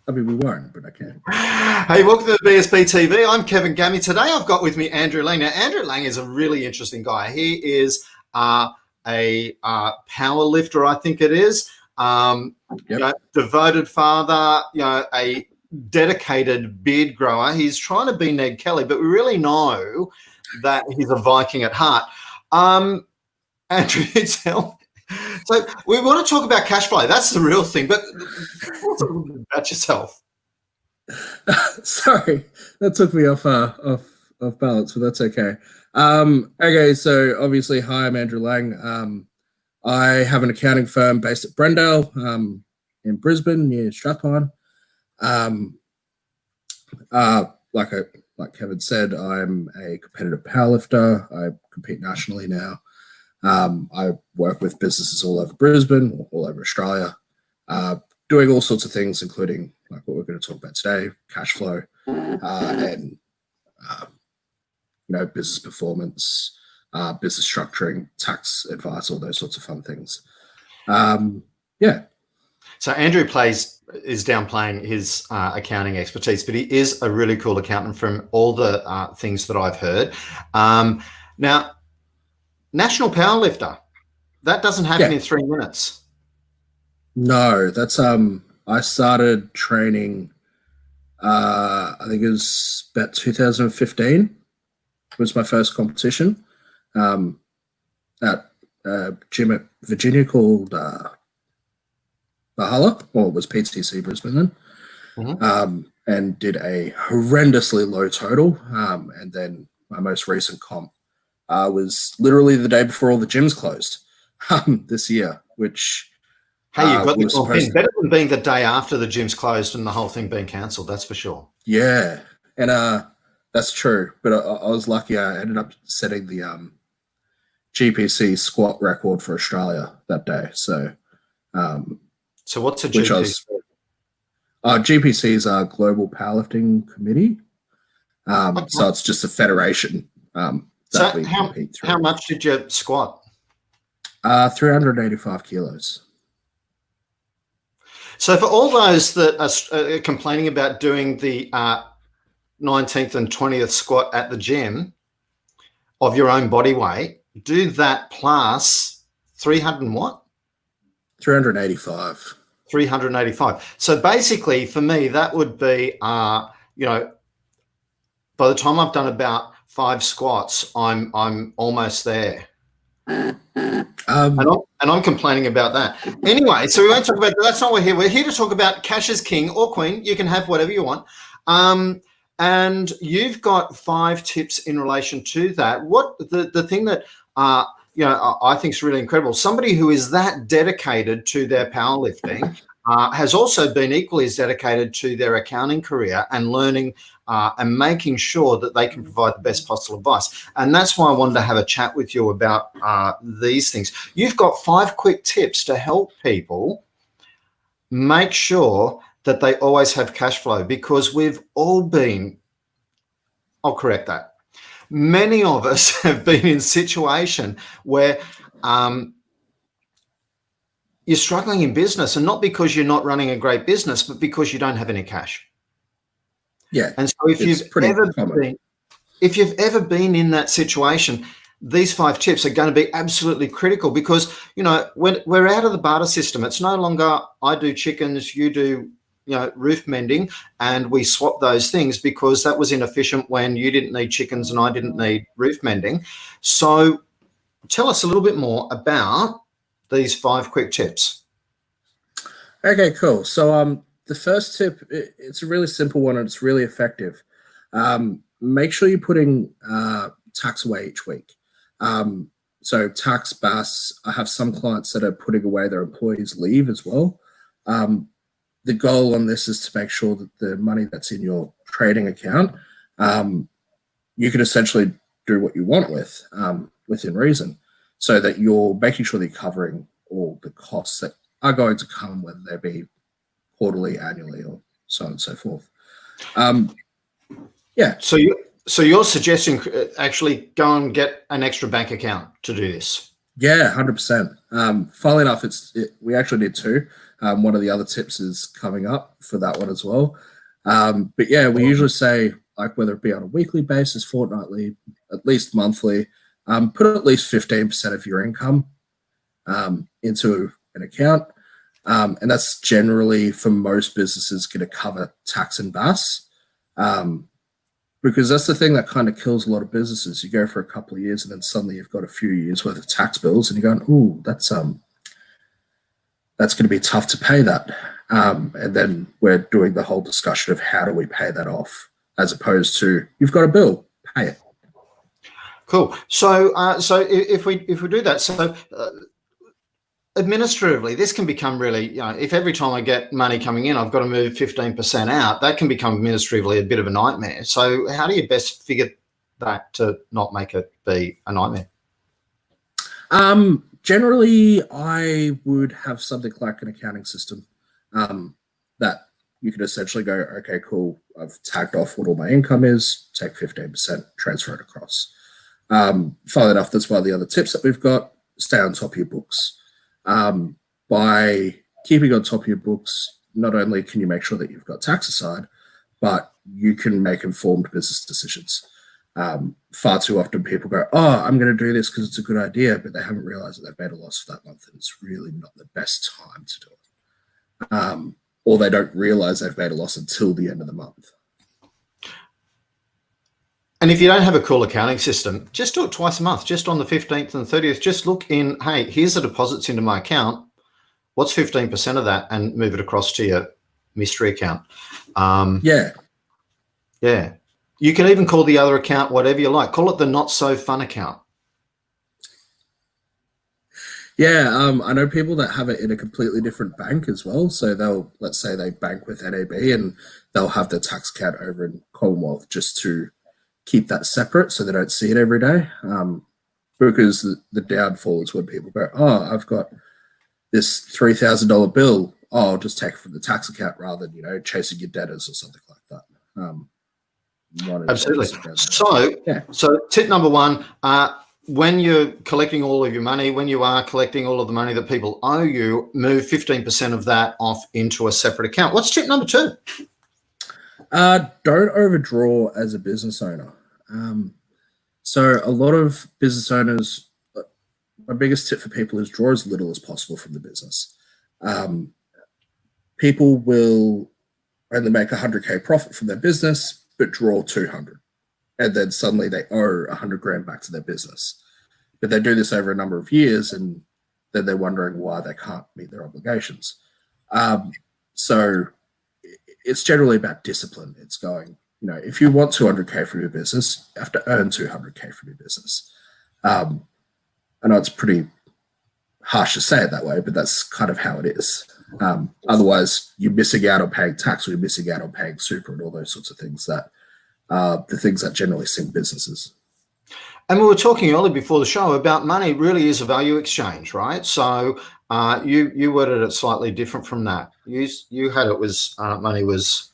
I mean, we won't, but I can. Hey, welcome to BSB TV. I'm Kevin Gammy. Today I've got with me Andrew Laing. Now, Andrew Laing is a really interesting guy. He is a power lifter, I think it is. Devoted father, a dedicated beard grower. He's trying to be Ned Kelly, but we really know that he's a Viking at heart. Andrew, so we want to talk about cash flow. That's the real thing. But what's a little bit about yourself? Sorry, that took me off balance, but that's okay. Okay, so obviously, hi, I'm Andrew Laing. I have an accounting firm based at Brendale in Brisbane, near Strathpine. Like Kevin said, I'm a competitive powerlifter. I compete nationally now. I work with businesses all over Brisbane, all over Australia, doing all sorts of things, including like what we're going to talk about today, cash flow, and business performance, business structuring, tax advice, all those sorts of fun things. So Andrew is downplaying his accounting expertise, but he is a really cool accountant from all the things that I've heard. Now, national powerlifter, that doesn't happen in 3 minutes. No, that's I started training. I think it was about 2015. Was my first competition at a gym at Virginia called Valhalla, or it was PTC Brisbane then, and did a horrendously low total. And then my most recent comp was literally the day before all the gyms closed this year, which hey, you've got the comp in. Better than being the day after the gyms closed and the whole thing being cancelled, that's for sure. Yeah, and that's true. But I was lucky. I ended up setting the GPC squat record for Australia that day. So what's a GPC? GPC is our Global Powerlifting Committee. So it's just a federation. So how much did you squat? 385 kilos. So for all those that are complaining about doing the 19th and 20th squat at the gym of your own body weight, do that plus 300 and what? 385. 385. So basically for me, that would be, by the time I've done about 5 squats, I'm almost there. And I'm complaining about that. Anyway, so we won't talk about that. That's not what we're here. We're here to talk about cash is king or queen. You can have whatever you want. And you've got 5 tips in relation to that. What the thing that I think is really incredible. Somebody who is that dedicated to their powerlifting has also been equally as dedicated to their accounting career and learning and making sure that they can provide the best possible advice. And that's why I wanted to have a chat with you about these things. You've got 5 quick tips to help people make sure that they always have cash flow, because we've all been, I'll correct that. Many of us have been in a situation where you're struggling in business, and not because you're not running a great business, but because you don't have any cash. Yeah. And so if you've ever been in that situation, these 5 tips are going to be absolutely critical, because, when we're out of the barter system, it's no longer I do chickens, you do roof mending, and we swap those things, because that was inefficient when you didn't need chickens and I didn't need roof mending. So tell us a little bit more about these 5 quick tips. Okay, cool. So the first tip, it's a really simple one and it's really effective. Make sure you're putting tax away each week. So tax, BAS, I have some clients that are putting away their employees' leave as well. The goal on this is to make sure that the money that's in your trading account, you can essentially do what you want with, within reason, so that you're making sure that you're covering all the costs that are going to come, whether they be quarterly, annually, or so on and so forth. So you're suggesting actually go and get an extra bank account to do this? Yeah, 100%. Funnily enough, we actually did 2. One of the other tips is coming up for that one as well. But yeah, we usually say, like, whether it be on a weekly basis, fortnightly, at least monthly, put at least 15% of your income into an account. And that's generally, for most businesses, going to cover tax and BAS. Because that's the thing that kind of kills a lot of businesses. You go for a couple of years and then suddenly you've got a few years worth of tax bills and you're going, ooh, that's going to be tough to pay that. And then we're doing the whole discussion of how do we pay that off, as opposed to you've got a bill, pay it. Cool. So if we do that, so administratively, this can become really, if every time I get money coming in, I've got to move 15% out, that can become administratively a bit of a nightmare. So how do you best figure that to not make it be a nightmare? Generally, I would have something like an accounting system that you can essentially go, okay, cool, I've tagged off what all my income is, take 15%, transfer it across. Funnily enough, that's one of the other tips that we've got. Stay on top of your books. By keeping on top of your books, not only can you make sure that you've got tax aside, but you can make informed business decisions. Far too often people go, oh, I'm going to do this because it's a good idea, but they haven't realized that they've made a loss for that month and it's really not the best time to do it. Or they don't realize they've made a loss until the end of the month. And if you don't have a cool accounting system, just do it twice a month, just on the 15th and 30th. Just look in, hey, here's the deposits into my account. What's 15% of that? And move it across to your mystery account. Yeah. You can even call the other account whatever you like. Call it the not so fun account. Yeah, I know people that have it in a completely different bank as well. So let's say they bank with NAB and they'll have their tax account over in Commonwealth just to keep that separate so they don't see it every day. Because the downfall is when people go, oh, I've got this $3,000 bill. Oh, I'll just take it from the tax account rather than, chasing your debtors or something like that. Absolutely. So tip number one, when you're collecting all of your money, when you are collecting all of the money that people owe you, move 15% of that off into a separate account. What's tip number two? Don't overdraw as a business owner. So a lot of business owners, my biggest tip for people is draw as little as possible from the business. People will only make 100K profit from their business, but draw 200. And then suddenly they owe 100 grand back to their business. But they do this over a number of years, and then they're wondering why they can't meet their obligations. So it's generally about discipline. It's going, if you want 200K from your business, you have to earn 200K from your business. I know it's pretty harsh to say it that way, but that's kind of how it is. Otherwise, you're missing out on paying tax, or you're missing out on paying super and all those sorts of things that the things that generally sink businesses. And we were talking earlier before the show about money really is a value exchange, right? So you worded it slightly different from that. You had it was money was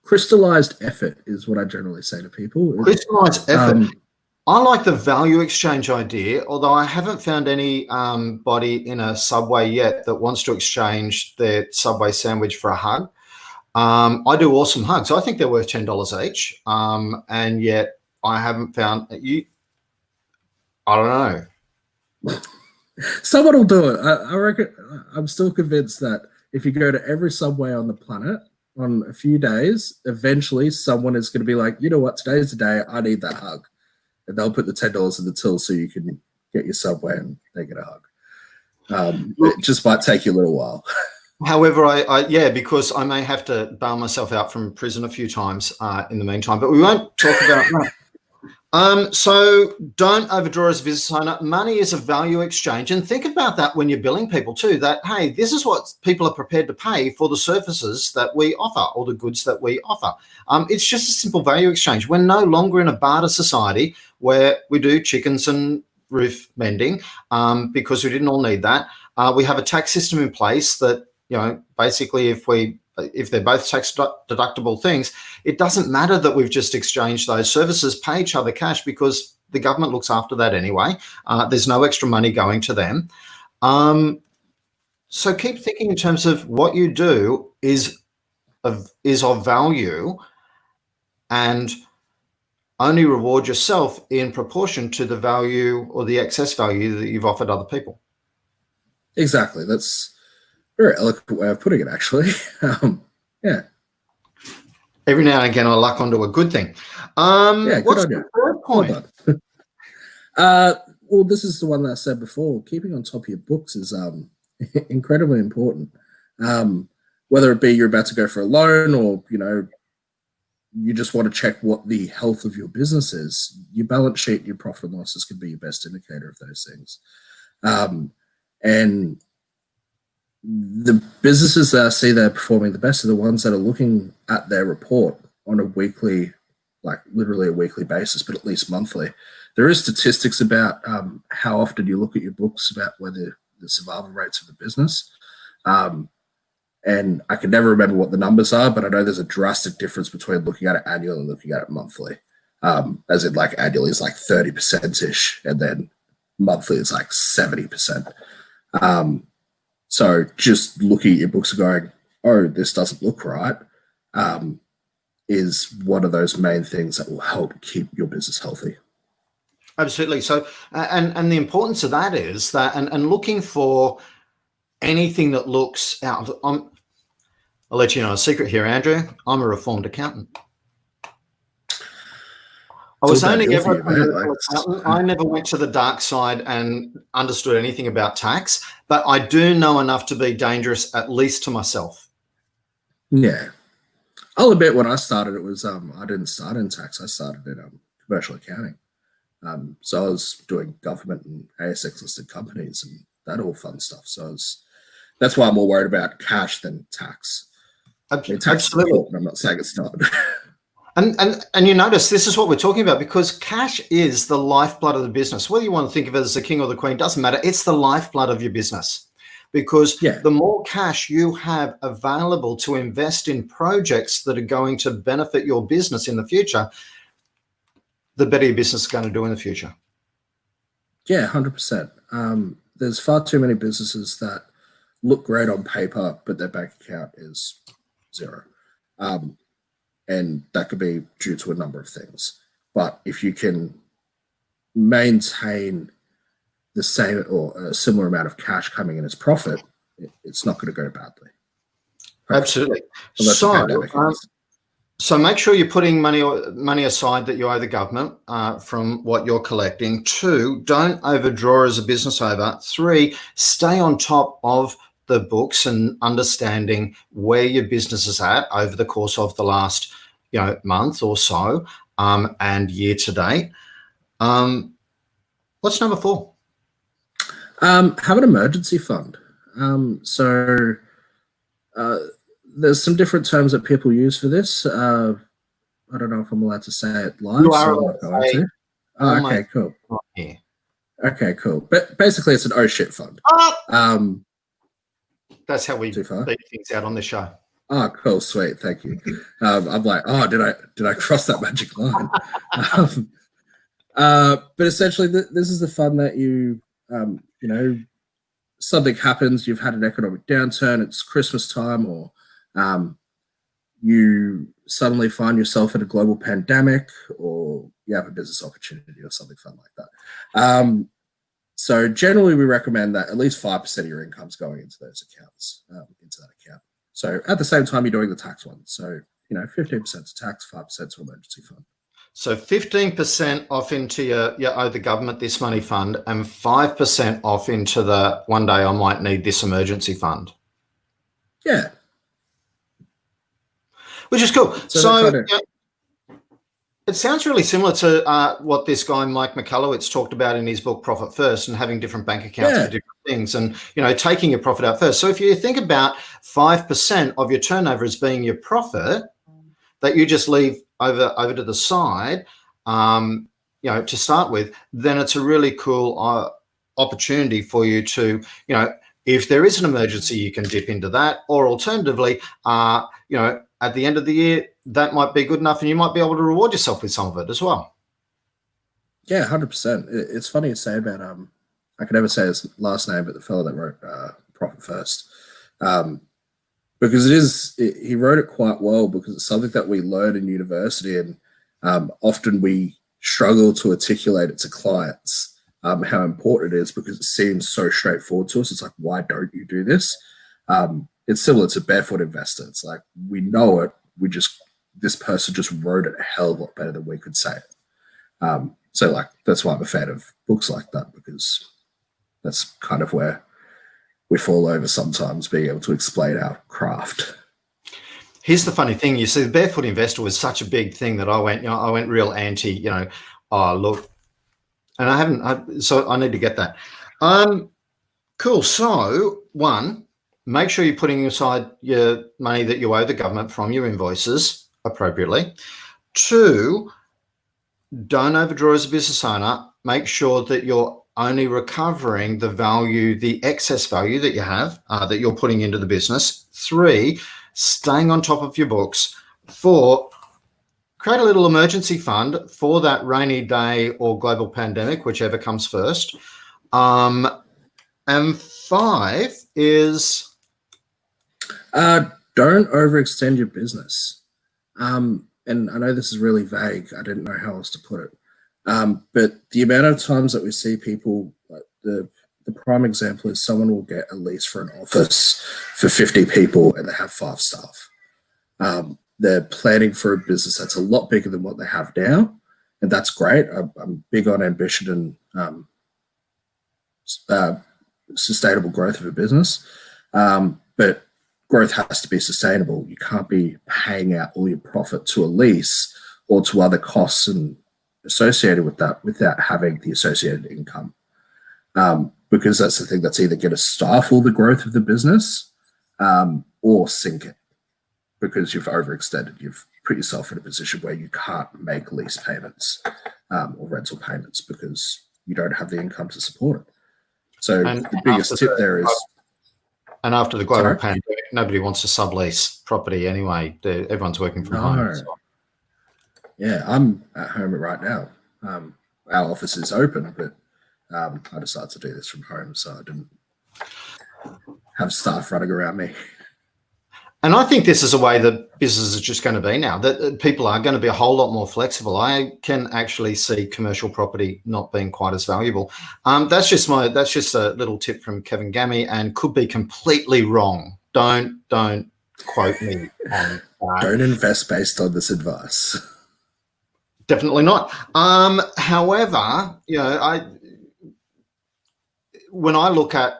crystallized effort is what I generally say to people. Crystallized effort. I like the value exchange idea, although I haven't found anybody in a Subway yet that wants to exchange their Subway sandwich for a hug. I do awesome hugs. I think they're worth $10 each. And yet I haven't found you. I don't know. Someone will do it. I reckon. I'm still convinced that if you go to every Subway on the planet on a few days, eventually someone is going to be like, you know what, today's the day I need that hug. And they'll put the $10 in the till so you can get your Subway and they get a hug. It just might take you a little while. However, because I may have to bail myself out from prison a few times in the meantime, but we won't talk about that. So don't overdraw as a business owner. Money is a value exchange. And think about that when you're billing people too, that, hey, this is what people are prepared to pay for the services that we offer or the goods that we offer. It's just a simple value exchange. We're no longer in a barter society where we do chickens and roof mending because we didn't all need that. We have a tax system in place that, basically if they're both tax deductible things, it doesn't matter that we've just exchanged those services, pay each other cash because the government looks after that anyway. There's no extra money going to them. So keep thinking in terms of what you do is of value, and only reward yourself in proportion to the value or the excess value that you've offered other people. Exactly. That's a very eloquent way of putting it, actually. Yeah. Every now and again, I luck onto a good thing. Yeah, good What's on the you. third point? Well, this is the one that I said before. Keeping on top of your books is incredibly important. Whether it be you're about to go for a loan, or you just want to check what the health of your business is, your balance sheet, your profit and losses could be your best indicator of those things. And the businesses that I see that are performing the best are the ones that are looking at their report on a weekly, like literally a weekly basis, but at least monthly. There is statistics about how often you look at your books about whether the survival rates of the business. And I can never remember what the numbers are, but I know there's a drastic difference between looking at it annually and looking at it monthly. As in, like, annually is like 30%-ish, and then monthly is like 70%. So just looking at your books and going, oh, this doesn't look right, is one of those main things that will help keep your business healthy. Absolutely. So, and the importance of that is that, and looking for anything that looks out. I'll let you know a secret here, Andrew. I'm a reformed accountant. I was only ever a commercial accountant. I never went to the dark side and understood anything about tax, but I do know enough to be dangerous, at least to myself. Yeah. I'll admit, when I started, it was I didn't start in tax. I started in commercial accounting. So I was doing government and ASX listed companies and that all fun stuff. So that's why I'm more worried about cash than tax. I mean, tax is important. I'm not saying it's not. And you notice this is what we're talking about, because cash is the lifeblood of the business. Whether you want to think of it as the king or the queen, doesn't matter. It's the lifeblood of your business, because the more cash you have available to invest in projects that are going to benefit your business in the future, the better your business is going to do in the future. Yeah, 100%. There's far too many businesses that look great on paper, but their bank account is zero. And that could be due to a number of things. But if you can maintain the same or a similar amount of cash coming in as profit, it's not going to go badly. Absolutely. So make sure you're putting money aside that you owe the government from what you're collecting. 2, don't overdraw as a business owner. 3, stay on top of the books and understanding where your business is at over the course of the last month or so, and year to date. What's number 4? Have an emergency fund. There's some different terms that people use for this. I don't know if I'm allowed to say it live. You are allowed to say. Okay, cool. Okay, cool. But basically, it's an oh shit fund. That's how we leave things out on the show. Oh, cool, sweet, thank you. I'm like, oh, did I cross that magic line? But essentially, this is the fund that you something happens, you've had an economic downturn, it's Christmas time, or you suddenly find yourself in a global pandemic, or you have a business opportunity or something fun like that. So generally, we recommend that at least 5% of your income is going into those accounts, into that account. So at the same time, you're doing the tax one. So 15% to tax, 5% to emergency fund. So 15% off into your owe the government this money fund, and 5% off into the one day I might need this emergency fund. Yeah. Which is cool. So it sounds really similar to what this guy, Mike Michalowicz, talked about in his book, Profit First, and having different bank accounts for different things, and, taking your profit out first. So if you think about 5% of your turnover as being your profit that you just leave over to the side, to start with, then it's a really cool opportunity for you to, if there is an emergency, you can dip into that, or alternatively, at the end of the year, that might be good enough and you might be able to reward yourself with some of it as well. Yeah, 100%. It's funny to say about, I can never say his last name, but the fellow that wrote profit first. Because he wrote it quite well, because it's something that we learn in university, and often we struggle to articulate it to clients, how important it is, because it seems so straightforward to us. It's like, why don't you do this? It's similar to barefoot investor. It's like, we know it. This person just wrote it a hell of a lot better than we could say it. So like, that's why I'm a fan of books like that, because that's kind of where we fall over sometimes, being able to explain our craft. Here's the funny thing. You see, the barefoot investor was such a big thing that I went real anti, oh, look, and so I need to get that. Cool. So one, make sure you're putting aside your money that you owe the government from your invoices appropriately. Two, don't overdraw as a business owner. Make sure that you're only recovering the value, the excess value that you have, that you're putting into the business. Three, staying on top of your books. Four, create a little emergency fund for that rainy day or global pandemic, whichever comes first. And five is... don't overextend your business. And I know this is really vague. I didn't know how else to put it. But the amount of times that we see people, like the prime example is someone will get a lease for an office for 50 people and they have 5 staff. They're planning for a business that's a lot bigger than what they have now, and that's great. I'm big on ambition and sustainable growth of a business, but growth has to be sustainable. You can't be paying out all your profit to a lease or to other costs and associated with that without having the associated income, because that's the thing that's either going to stifle the growth of the business or sink it, because you've overextended. You've put yourself in a position where you can't make lease payments or rental payments because you don't have the income to support it. So the biggest tip there is... And after the global pandemic, nobody wants to sublease property anyway. Everyone's working from home. So. Yeah, I'm at home right now. Our office is open, but I decided to do this from home, so I didn't have staff running around me. And I think this is a way that business is just going to be now, that people are going to be a whole lot more flexible. I can actually see commercial property not being quite as valuable. That's just a little tip from Kevin Gammy, and could be completely wrong. Don't quote me on that. Don't invest based on this advice. Definitely not. However, when I look at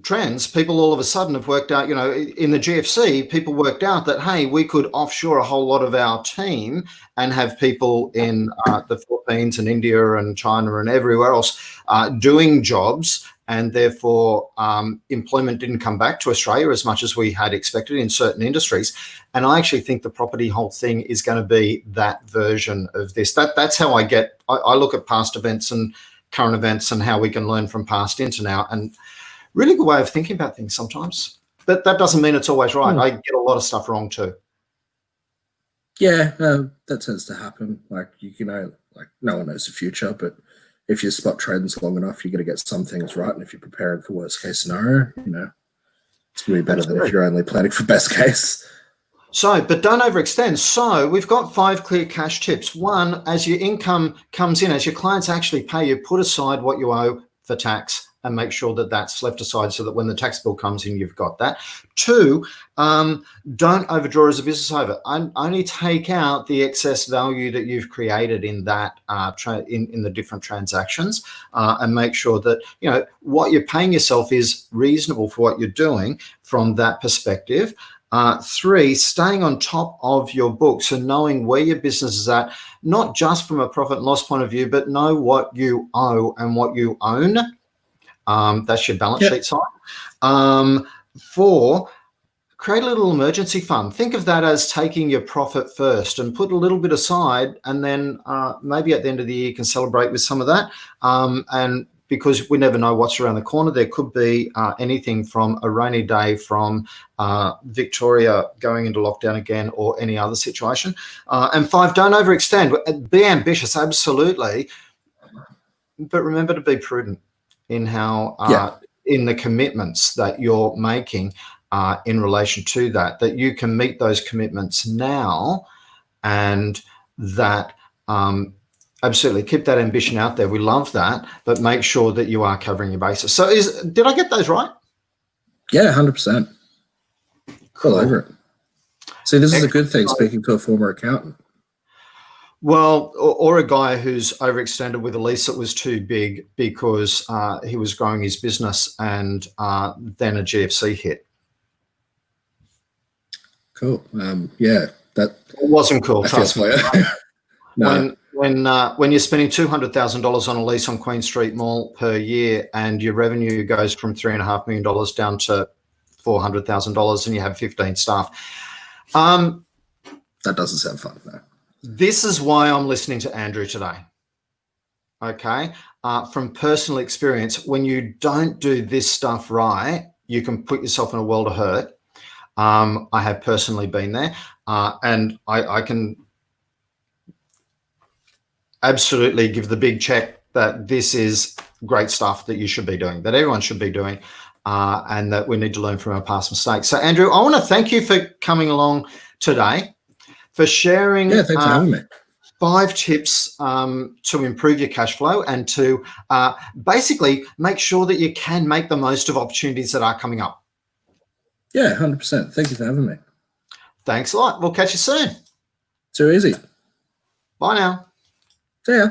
trends, people all of a sudden have worked out, in the GFC, people worked out that, hey, we could offshore a whole lot of our team and have people in the Philippines and India and China and everywhere else doing jobs, and therefore employment didn't come back to Australia as much as we had expected in certain industries. And I actually think the property whole thing is going to be that version of this. That's how I look at past events and current events and how we can learn from past into now. And really good way of thinking about things sometimes. But that doesn't mean it's always right. I get a lot of stuff wrong too. Yeah, that tends to happen. Like, no one knows the future, but if you spot trends long enough, you're going to get some things right. And if you're preparing for worst case scenario, it's going to be better than if you're only planning for best case. So, but don't overextend. So we've got 5 clear cash tips. 1, as your income comes in, as your clients actually pay you, put aside what you owe for tax and make sure that that's left aside so that when the tax bill comes in, you've got that. 2, don't overdraw as a business owner. Only take out the excess value that you've created in that in the different transactions, and make sure that what you're paying yourself is reasonable for what you're doing from that perspective. 3, staying on top of your books and knowing where your business is at, not just from a profit and loss point of view, but know what you owe and what you own. That's your balance sheet side. 4, create a little emergency fund. Think of that as taking your profit first and put a little bit aside, and then maybe at the end of the year you can celebrate with some of that. And because we never know what's around the corner, there could be anything from a rainy day, from Victoria going into lockdown again, or any other situation. And 5, don't overextend. Be ambitious, absolutely, but remember to be prudent in how in the commitments that you're making in relation to that you can meet those commitments now, and that absolutely keep that ambition out there. We love that, but make sure that you are covering your bases. So did I get those right? Yeah, 100%. Cool. All over it. See, this is a good thing, speaking to a former accountant. Well, or a guy who's overextended with a lease that was too big because he was growing his business, and then a GFC hit. Cool. Yeah, that wasn't cool. Trust me. No. When you're spending $200,000 on a lease on Queen Street Mall per year, and your revenue goes from $3.5 million down to $400,000, and you have 15 staff, that doesn't sound fun. No. This is why I'm listening to Andrew today. Okay, from personal experience, when you don't do this stuff right, you can put yourself in a world of hurt. I have personally been there, and I can absolutely give the big check that this is great stuff that you should be doing, that everyone should be doing, and that we need to learn from our past mistakes. So, Andrew, I want to thank you for coming along today, for sharing thanks for having me. 5 tips to improve your cash flow and to basically make sure that you can make the most of opportunities that are coming up. Yeah, 100%. Thank you for having me. Thanks a lot. We'll catch you soon. Too easy. Bye now. See ya.